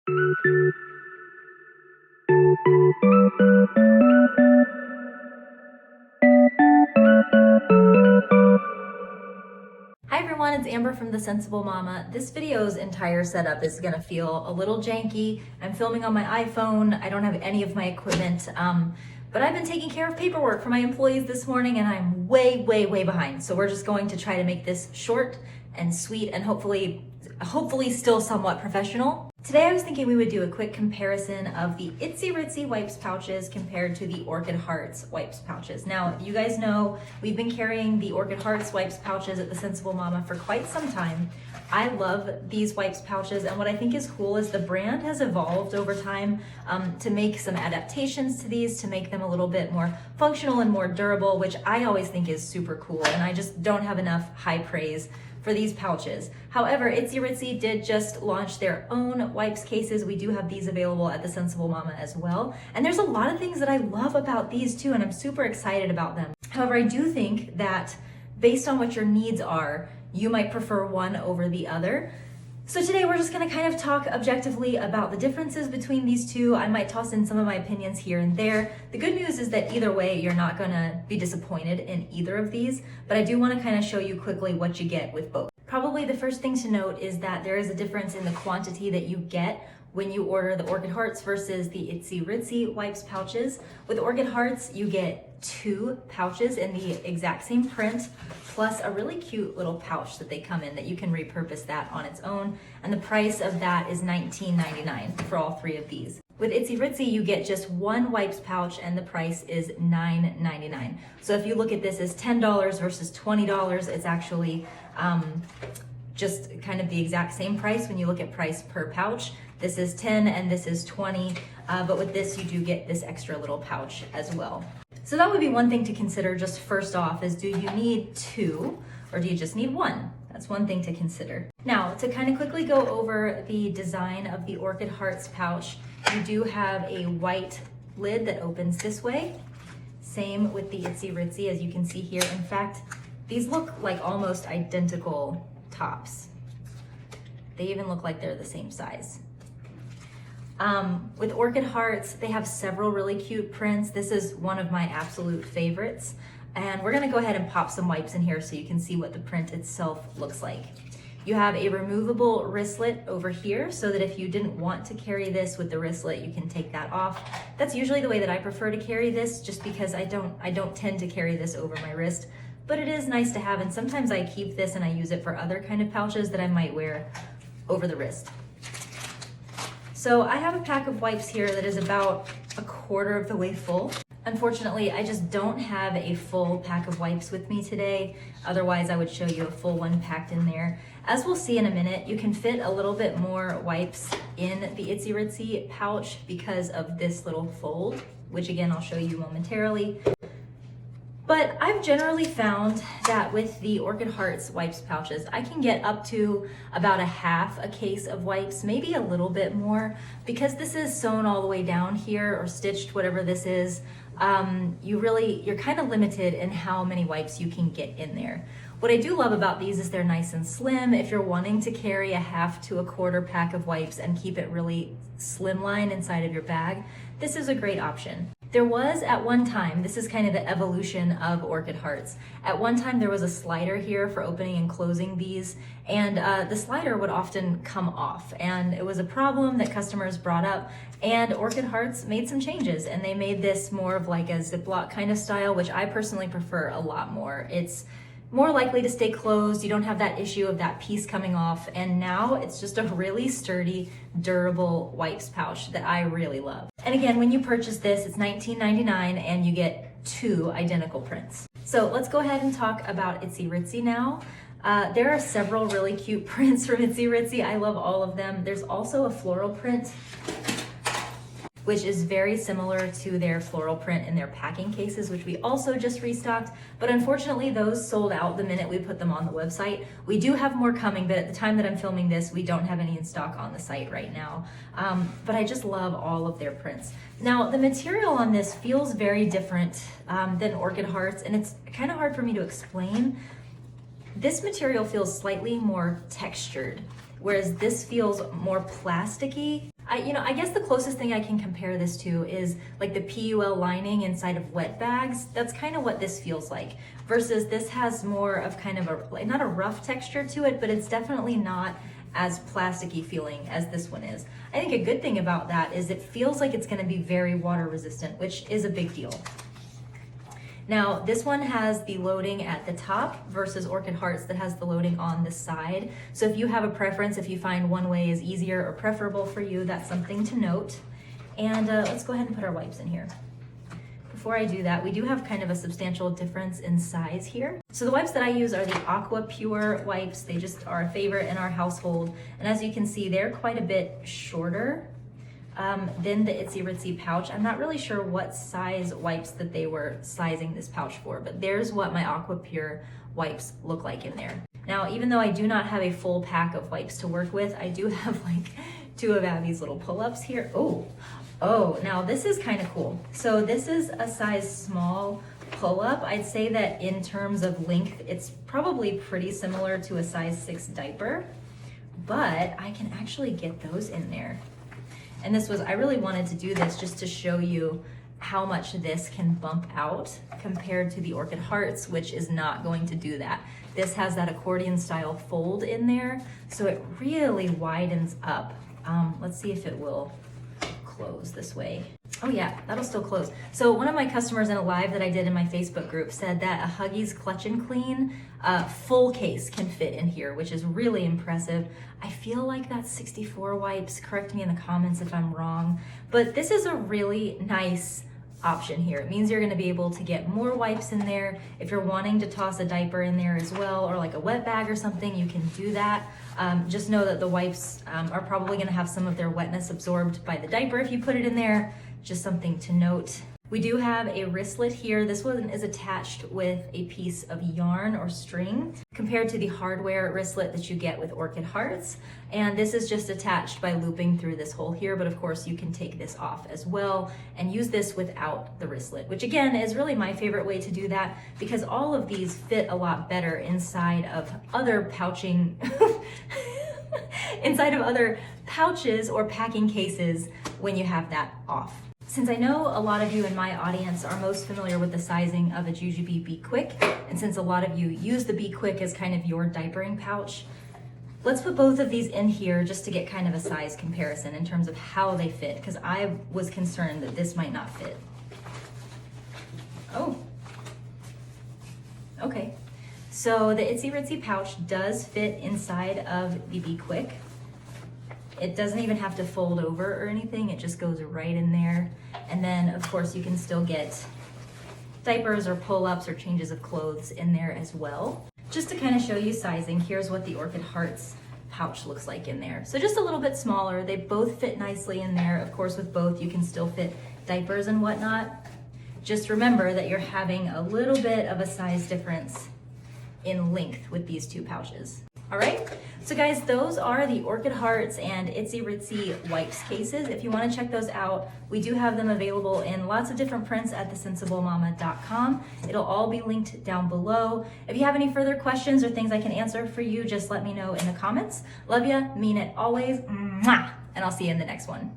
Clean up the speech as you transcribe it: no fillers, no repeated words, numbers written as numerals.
Hi everyone, it's Amber from The Sensible Mama. This video's entire setup is gonna feel a little janky. I'm filming on my iPhone. I don't have any of my equipment, but I've been taking care of paperwork for my employees this morning and I'm way behind. So we're just going to try to make this short and sweet and hopefully still somewhat professional. Today I was thinking we would do a quick comparison of the Itsy Ritzy wipes pouches compared to the Orchid Hearts wipes pouches. Now, you guys know we've been carrying the Orchid Hearts wipes pouches at The Sensible Mama for quite some time. I love these wipes pouches, and what I think is cool is the brand has evolved over time to make some adaptations to these to make them a little bit more functional and more durable, which I always think is super cool, and I just don't have enough high praise for these pouches. However, Itsy Ritzy did just launch their own wipes cases. We do have these available at The Sensible Mama as well. And there's a lot of things that I love about these too, and I'm super excited about them. However, I do think that based on what your needs are, you might prefer one over the other. So today we're just gonna kind of talk objectively about the differences between these two. I might toss in some of my opinions here and there. The good news is that either way, you're not gonna be disappointed in either of these, but I do wanna kind of show you quickly what you get with both. Probably the first thing to note is that there is a difference in the quantity that you get when you order the Orchid Hearts versus the Itsy Ritzy wipes pouches. With Orchid Hearts, you get 2 pouches in the exact same print, plus a really cute little pouch that they come in that you can repurpose that on its own. And the price of that is $19.99 for all 3 of these. With Itsy Ritzy, you get just 1 wipes pouch and the price is $9.99. So if you look at this as $10 versus $20, it's actually just kind of the exact same price when you look at price per pouch. This is 10 and this is 20, but with this you do get this extra little pouch as well. So that would be one thing to consider just first off is, do you need 2 or do you just need 1? That's one thing to consider. Now, to kind of quickly go over the design of the Orchid Hearts pouch, you do have a white lid that opens this way. Same with the Itsy Ritzy, as you can see here. In fact, these look like almost identical tops. They even look like they're the same size. With Orchid Hearts, they have several really cute prints. This is one of my absolute favorites. And we're gonna go ahead and pop some wipes in here so you can see what the print itself looks like. You have a removable wristlet over here so that if you didn't want to carry this with the wristlet, you can take that off. That's usually the way that I prefer to carry this, just because I don't tend to carry this over my wrist, but it is nice to have, and sometimes I keep this and I use it for other kind of pouches that I might wear over the wrist. So I have a pack of wipes here that is about 1/4 of the way full. Unfortunately, I just don't have a full pack of wipes with me today. Otherwise, I would show you a full one packed in there. As we'll see in a minute, you can fit a little bit more wipes in the Itsy Ritzy pouch because of this little fold, which again, I'll show you momentarily. But I've generally found that with the Orchid Hearts wipes pouches, I can get up to about 1/2 a case of wipes, maybe a little bit more. Because this is sewn all the way down here or stitched, whatever this is, you're kind of limited in how many wipes you can get in there. What I do love about these is they're nice and slim. If you're wanting to carry 1/2 to 1/4 pack of wipes and keep it really slimline inside of your bag, this is a great option. There was at one time, this is kind of the evolution of Orchid Hearts. At one time there was a slider here for opening and closing these, and the slider would often come off, and it was a problem that customers brought up, and Orchid Hearts made some changes and they made this more of like a Ziploc kind of style, which I personally prefer a lot more. It's more likely to stay closed. You don't have that issue of that piece coming off, and now it's just a really sturdy, durable wipes pouch that I really love. And again, when you purchase this, it's $19.99 and you get 2 identical prints. So let's go ahead and talk about Itsy Ritzy now. There are several really cute prints from Itsy Ritzy. I love all of them. There's also a floral print, which is very similar to their floral print in their packing cases, which we also just restocked. But unfortunately, those sold out the minute we put them on the website. We do have more coming, but at the time that I'm filming this, we don't have any in stock on the site right now. But I just love all of their prints. Now, the material on this feels very different than Orchid Hearts, and it's kind of hard for me to explain. This material feels slightly more textured, whereas this feels more plasticky. I guess the closest thing I can compare this to is like the PUL lining inside of wet bags. That's kind of what this feels like, versus this has more of kind of a, like, not a rough texture to it, but it's definitely not as plasticky feeling as this one is. I think a good thing about that is it feels like it's going to be very water resistant, which is a big deal. Now, this one has the loading at the top versus Orchid Hearts that has the loading on the side. So if you have a preference, if you find one way is easier or preferable for you, that's something to note. And let's go ahead and put our wipes in here. Before I do that, we do have kind of a substantial difference in size here. So the wipes that I use are the Aqua Pure wipes. They just are a favorite in our household. And as you can see, they're quite a bit shorter than the Itsy Ritzy pouch. I'm not really sure what size wipes that they were sizing this pouch for, but there's what my Aqua Pure wipes look like in there. Now, even though I do not have a full pack of wipes to work with, I do have like 2 of Abby's little pull-ups here. Oh, now this is kind of cool. So this is a size small pull-up. I'd say that in terms of length, it's probably pretty similar to a size 6 diaper, but I can actually get those in there. And I really wanted to do this just to show you how much this can bump out compared to the Orchid Hearts, which is not going to do that. This has that accordion style fold in there, so it really widens up. Let's see if it will close this way. Oh yeah, that'll still close. So one of my customers in a live that I did in my Facebook group said that a Huggies Clutch and Clean full case can fit in here, which is really impressive. I feel like that's 64 wipes. Correct me in the comments if I'm wrong, but this is a really nice option here. It means you're going to be able to get more wipes in there. If you're wanting to toss a diaper in there as well, or like a wet bag or something, you can do that. Just know that the wipes are probably going to have some of their wetness absorbed by the diaper if you put it in there. Just something to note. We do have a wristlet here. This one is attached with a piece of yarn or string compared to the hardware wristlet that you get with Orchid Hearts. And this is just attached by looping through this hole here, but of course you can take this off as well and use this without the wristlet, which again is really my favorite way to do that because all of these fit a lot better inside of other pouching, inside of other pouches or packing cases when you have that off. Since I know a lot of you in my audience are most familiar with the sizing of a Jujube Be Quick, and since a lot of you use the Be Quick as kind of your diapering pouch, let's put both of these in here just to get kind of a size comparison in terms of how they fit, because I was concerned that this might not fit. Oh, okay. So the Itsy Ritzy pouch does fit inside of the Be Quick. It doesn't even have to fold over or anything, it just goes right in there. And then of course you can still get diapers or pull-ups or changes of clothes in there as well. Just to kind of show you sizing, here's what the Orchid Hearts pouch looks like in there. So just a little bit smaller, they both fit nicely in there. Of course with both you can still fit diapers and whatnot. Just remember that you're having a little bit of a size difference in length with these two pouches. All right, so guys, those are the Orchid Hearts and Itsy Ritzy wipes cases. If you want to check those out, we do have them available in lots of different prints at thesensiblemama.com. It'll all be linked down below. If you have any further questions or things I can answer for you, just let me know in the comments. Love ya, mean it always, mwah, and I'll see you in the next one.